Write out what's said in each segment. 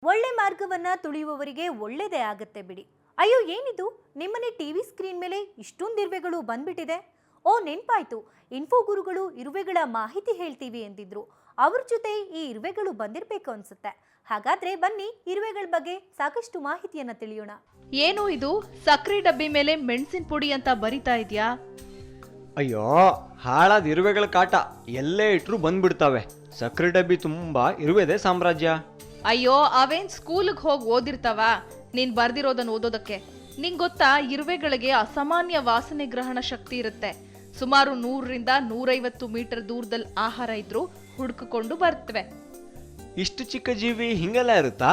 ಒಳ್ಳೆ ಮಾರ್ಗವನ್ನ ತುಳಿಯುವವರಿಗೆ ಒಳ್ಳೆಯದೇ ಆಗತ್ತೆ ಬಿಡಿ. ಅಯ್ಯೋ ಏನಿದು, ನಿಮ್ಮನೆ ಟಿವಿ ಸ್ಕ್ರೀನ್ ಮೇಲೆ ಇಷ್ಟೊಂದು ಇರುವೆಗಳು ಬಂದ್ಬಿಟ್ಟಿದೆ. ಓ ನೆನ್ಪಾಯ್ತು, ಇನ್ಫೋ ಗುರುಗಳು ಇರುವೆಗಳ ಮಾಹಿತಿ ಹೇಳ್ತೀವಿ ಎಂದಿದ್ರು. ಅವ್ರ ಜೊತೆ ಈ ಇರುವೆಗಳು ಬಂದಿರಬೇಕು ಅನ್ಸುತ್ತೆ. ಹಾಗಾದ್ರೆ ಬನ್ನಿ ಇರುವೆಗಳ ಬಗ್ಗೆ ಸಾಕಷ್ಟು ಮಾಹಿತಿಯನ್ನ ತಿಳಿಯೋಣ. ಏನು ಇದು ಸಕ್ರೆ ಡಬ್ಬಿ ಮೇಲೆ ಮೆಣಸಿನ ಪುಡಿ ಅಂತ ಬರಿತಾ ಇದ್ಯಾ? ಅಯ್ಯೋ, ಹಾಳಾದ ಇರುವೆಗಳ ಕಾಟ ಎಲ್ಲೇ ಇಟ್ರು ಬಂದ್ಬಿಡ್ತಾವೆ. ಸಕ್ಕರೆ ಡಬ್ಬಿ ತುಂಬಾ ಇರುವೆದೆ ಸಾಮ್ರಾಜ್ಯ. ಅಯ್ಯೋ, ಅವೇನ್ ಸ್ಕೂಲ್ಗೆ ಹೋಗಿ ಓದಿರ್ತಾವ ನೀನ್ ಬರ್ದಿರೋದನ್ನ ಓದೋದಕ್ಕೆ? ನಿಂಗ್ ಗೊತ್ತಾ, ಇರುವೆಗಳಿಗೆ ಅಸಾಮಾನ್ಯ ವಾಸನೆ ಗ್ರಹಣ ಶಕ್ತಿ ಇರುತ್ತೆ. ಸುಮಾರು 100ರಿಂದ 150 ಮೀಟರ್ ದೂರದಲ್ಲಿ ಆಹಾರ ಇದ್ರೂ ಹುಡುಕಿಕೊಂಡು ಬರ್ತವೆ. ಇಷ್ಟು ಚಿಕ್ಕ ಜೀವಿ ಹಿಂಗೆಲ್ಲ ಇರುತ್ತಾ?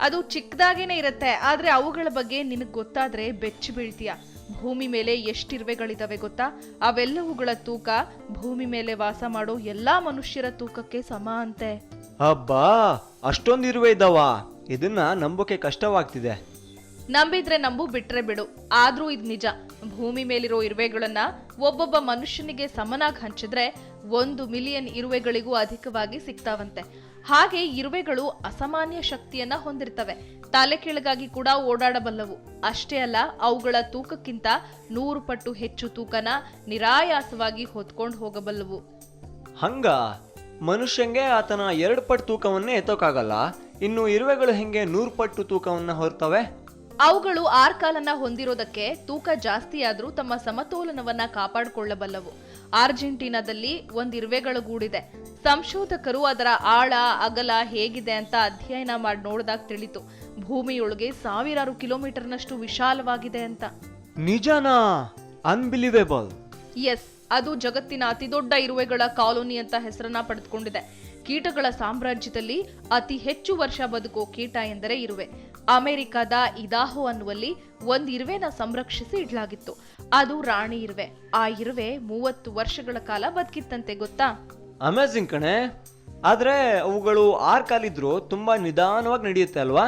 ಅದು ಚಿಕ್ಕದಾಗೇನೆ ಇರುತ್ತೆ, ಆದ್ರೆ ಅವುಗಳ ಬಗ್ಗೆ ನಿನಗ್ ಗೊತ್ತಾದ್ರೆ ಬೆಚ್ಚಿ ಬೀಳ್ತೀಯ. ಭೂಮಿ ಮೇಲೆ ಎಷ್ಟು ಇರುವೆಗಳಿದಾವೆ ಗೊತ್ತಾ? ಅವೆಲ್ಲವುಗಳ ತೂಕ ಭೂಮಿ ಮೇಲೆ ವಾಸ ಮಾಡೋ ಎಲ್ಲಾ ಮನುಷ್ಯರ ತೂಕಕ್ಕೆ ಸಮ ಅಂತೆ. ಅಬ್ಬಾ, ಅಷ್ಟೊಂದು ಇರುವೆ ಇದ್ದಾವ? ಇದನ್ನ ನಂಬೋಕೆ ಕಷ್ಟವಾಗ್ತಿದೆ. ನಂಬಿದ್ರೆ ನಂಬು, ಬಿಟ್ರೆ ಬಿಡು. ಆದ್ರೂ ಇದು ನಿಜ. ಭೂಮಿ ಮೇಲಿರೋ ಇರುವೆಗಳನ್ನ ಒಬ್ಬೊಬ್ಬ ಮನುಷ್ಯನಿಗೆ ಸಮನಾಗಿ ಹಂಚಿದ್ರೆ 1 ಮಿಲಿಯನ್ ಇರುವೆಗಳಿಗೂ ಅಧಿಕವಾಗಿ ಸಿಗ್ತಾವಂತೆ. ಹಾಗೆ ಇರುವೆಗಳು ಅಸಾಮಾನ್ಯ ಶಕ್ತಿಯನ್ನ ಹೊಂದಿರ್ತವೆ. ತಲೆ ಕೆಳಗಾಗಿ ಕೂಡ ಓಡಾಡಬಲ್ಲವು. ಅಷ್ಟೇ ಅಲ್ಲ, ಅವುಗಳ ತೂಕಕ್ಕಿಂತ 100 ಪಟ್ಟು ಹೆಚ್ಚು ತೂಕನ ನಿರಾಯಾಸವಾಗಿ ಹೊತ್ಕೊಂಡು ಹೋಗಬಲ್ಲವು. ಹಂಗ ಮನುಷ್ಯಂಗೆ ಆತನ 2 ಪಟ್ಟು ತೂಕವನ್ನೇ ಎತ್ತೋಕ್ಕಾಗಲ್ಲ, ಇನ್ನು ಇರುವೆಗಳು ಹೆಂಗೆ 100 ಪಟ್ಟು ತೂಕವನ್ನ ಹೊರ್ತವೆ? ಅವುಗಳು ಆರ್ಕಾಲನ್ನ ಹೊಂದಿರೋದಕ್ಕೆ ತೂಕ ಜಾಸ್ತಿ ಆದ್ರೂ ತಮ್ಮ ಸಮತೋಲನವನ್ನ ಕಾಪಾಡಿಕೊಳ್ಳಬಲ್ಲವು. ಅರ್ಜೆಂಟೀನಾದಲ್ಲಿ ಒಂದು ಇರುವೆಗಳ ಗೂಡಿದೆ. ಸಂಶೋಧಕರು ಅದರ ಆಳ ಅಗಲ ಹೇಗಿದೆ ಅಂತ ಅಧ್ಯಯನ ಮಾಡಿ ನೋಡಿದಾಗ ತಿಳಿತು, ಭೂಮಿಯೊಳಗೆ 1000 ಕಿಲೋಮೀಟರ್ನಷ್ಟು ವಿಶಾಲವಾಗಿದೆ ಅಂತ. ನಿಜನಾ? ಅನ್ಬಿಲಿವೇಬಲ್. ಎಸ್, ಅದು ಜಗತ್ತಿನ ಅತಿದೊಡ್ಡ ಇರುವೆಗಳ ಕಾಲೋನಿ ಅಂತ ಹೆಸರನ್ನ ಪಡೆದುಕೊಂಡಿದೆ. ಕೀಟಗಳ ಸಾಮ್ರಾಜ್ಯದಲ್ಲಿ ಅತಿ ಹೆಚ್ಚು ವರ್ಷ ಬದುಕೋ ಕೀಟ ಎಂದರೆ ಇರುವೆ. ಅಮೆರಿಕದ ಇದಾಹೋ ಅನ್ನುವಲ್ಲಿ ಒಂದು ಇರುವೆನ ಸಂರಕ್ಷಿಸಿ ಇಡ್ಲಾಗಿತ್ತು. ಅದು ರಾಣಿ ಇರುವೆ. ಆ ಇರುವೆ 30 ವರ್ಷಗಳ ಕಾಲ ಬದುಕಿತ್ತಂತೆ, ಗೊತ್ತಾ? ಅಮೇಜಿಂಗ್ ಕಣೆ. ಆದ್ರೆ ಅವುಗಳು 6 ಕಾಲಿದ್ರು ತುಂಬಾ ನಿಧಾನವಾಗಿ ನಡೆಯುತ್ತೆ ಅಲ್ವಾ?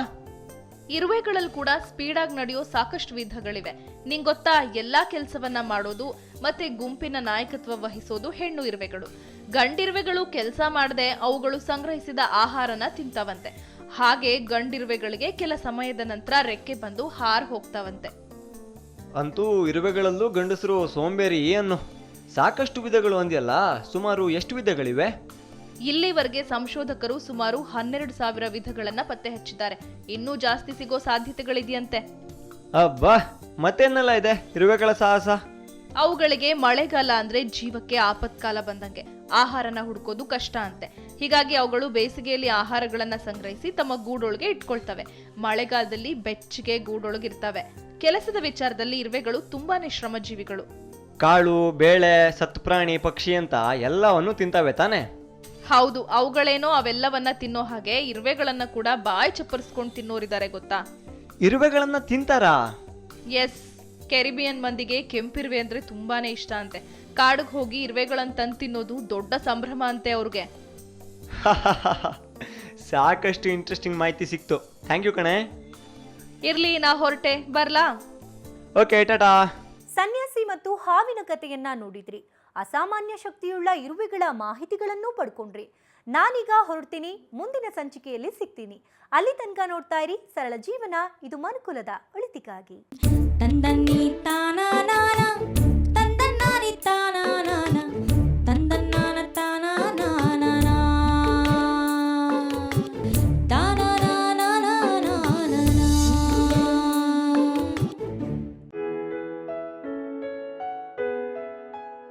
ಇರುವೆಗಳಲ್ಲಿ ಕೂಡ ಸ್ಪೀಡ್ ಆಗಿ ನಡೆಯೋ ಸಾಕಷ್ಟು ವಿಧಗಳಿವೆ. ನಿಂಗ್ ಗೊತ್ತಾ, ಎಲ್ಲಾ ಕೆಲಸವನ್ನ ಮಾಡೋದು ಮತ್ತೆ ಗುಂಪಿನ ನಾಯಕತ್ವ ವಹಿಸೋದು ಹೆಣ್ಣು ಇರುವೆಗಳು. ಗಂಡಿರುವೆಗಳು ಕೆಲಸ ಮಾಡದೆ ಅವುಗಳು ಸಂಗ್ರಹಿಸಿದ ಆಹಾರನ ತಿಂತಾವಂತೆ. ಹಾಗೆ ಗಂಡಿರುವೆಗಳಿಗೆ ಕೆಲ ಸಮಯದ ನಂತರ ರೆಕ್ಕೆ ಬಂದು ಹಾರ್ ಹೋಗ್ತಾವಂತೆ. ಅಂತೂ ಇರುವೆಗಳಲ್ಲೂ ಗಂಡಸರು ಸೋಂಬೇರಿ ಅನ್ನೋ. ಸಾಕಷ್ಟು ವಿಧಗಳು ಅಂದ್ಯಲ್ಲ, ಸುಮಾರು ಎಷ್ಟು ವಿಧಗಳಿವೆ? ಇಲ್ಲಿವರೆಗೆ ಸಂಶೋಧಕರು ಸುಮಾರು 12,000 ವಿಧಗಳನ್ನ ಪತ್ತೆ ಹಚ್ಚಿದ್ದಾರೆ. ಇನ್ನೂ ಜಾಸ್ತಿ ಸಿಗೋ ಸಾಧ್ಯತೆಗಳಿದೆಯಂತೆ. ಅಬ್ಬಾ, ಮತ್ತೇನೆಲ್ಲ ಇದೆ ಇರುವೆಗಳ ಸಾಹಸ? ಅವುಗಳಿಗೆ ಮಳೆಗಾಲ ಅಂದ್ರೆ ಜೀವಕ್ಕೆ ಆಪತ್ಕಾಲ ಬಂದಂಗೆ. ಆಹಾರನ ಹುಡುಕೋದು ಕಷ್ಟ ಅಂತೆ. ಹೀಗಾಗಿ ಅವುಗಳು ಬೇಸಿಗೆಯಲ್ಲಿ ಆಹಾರಗಳನ್ನ ಸಂಗ್ರಹಿಸಿ ತಮ್ಮ ಗೂಡೊಳಗೆ ಇಟ್ಕೊಳ್ತವೆ. ಮಳೆಗಾಲದಲ್ಲಿ ಬೆಚ್ಚಗೆ ಗೂಡೊಳಗಿರ್ತವೆ. ಕೆಲಸದ ವಿಚಾರದಲ್ಲಿ ಇರುವೆಗಳು ತುಂಬಾನೇ ಶ್ರಮಜೀವಿಗಳು. ಕಾಳು, ಬೇಳೆ, ಸತ್ತು ಪ್ರಾಣಿ, ಪಕ್ಷಿ ಅಂತ ಎಲ್ಲವನ್ನು ತಿಂತಾವೆ ತಾನೆ? ಹೌದು, ಅವುಗಳೇನೋ ಅವೆಲ್ಲವನ್ನ ತಿನ್ನೋ ಹಾಗೆ ಇರುವೆಗಳನ್ನ ಕೂಡ ಬಾಯಿ ಚಪ್ಪರಿಸ್ಕೊಂಡು ತಿನ್ನೋರಿದ್ದಾರೆ, ಗೊತ್ತಾ? ಇರುವೆಗಳನ್ನ ತಿಂತಾರಾ? ಎಸ್, ಕೆರಿಬಿಯನ್ ಮಂದಿಗೆ ಕೆಂಪಿರುವೆ ಅಂದ್ರೆ ತುಂಬಾನೇ ಇಷ್ಟ ಅಂತೆ. ಕಾಡಿಗೆ ಹೋಗಿ ಇರುವೆಗಳನ್ನ ತಂದು ತಿನ್ನೋದು ದೊಡ್ಡ ಸಂಭ್ರಮ ಅಂತೆ ಅವ್ರಿಗೆ. ಸಾಕಷ್ಟು ಇಂಟ್ರೆಸ್ಟಿಂಗ್ ಮಾಹಿತಿ ಸಿಕ್ತು. ಥ್ಯಾಂಕ್ ಯು ಕಣೆ. ಇರ್ಲಿ, ನಾ ಹೊರಟೆ, ಬರ್ಲಾ? ಓಕೆ, ಟಾಟಾ. ಸನ್ಯಾಸಿ ಮತ್ತು ಹಾವಿನ ಕಥೆಯನ್ನ ನೋಡಿದ್ರಿ. ಅಸಾಮಾನ್ಯ ಶಕ್ತಿಯುಳ್ಳ ಇರುವೆಗಳ ಮಾಹಿತಿಗಳನ್ನೂ ಪಡ್ಕೊಂಡ್ರಿ. ನಾನೀಗ ಹೊರಡ್ತೀನಿ, ಮುಂದಿನ ಸಂಚಿಕೆಯಲ್ಲಿ ಸಿಗ್ತೀನಿ. ಅಲ್ಲಿ ತನಕ ನೋಡ್ತಾ ಇರಿ ಸರಳ ಜೀವನ. ಇದು ಮನುಕುಲದ ಒಳಿತಿಗಾಗಿ.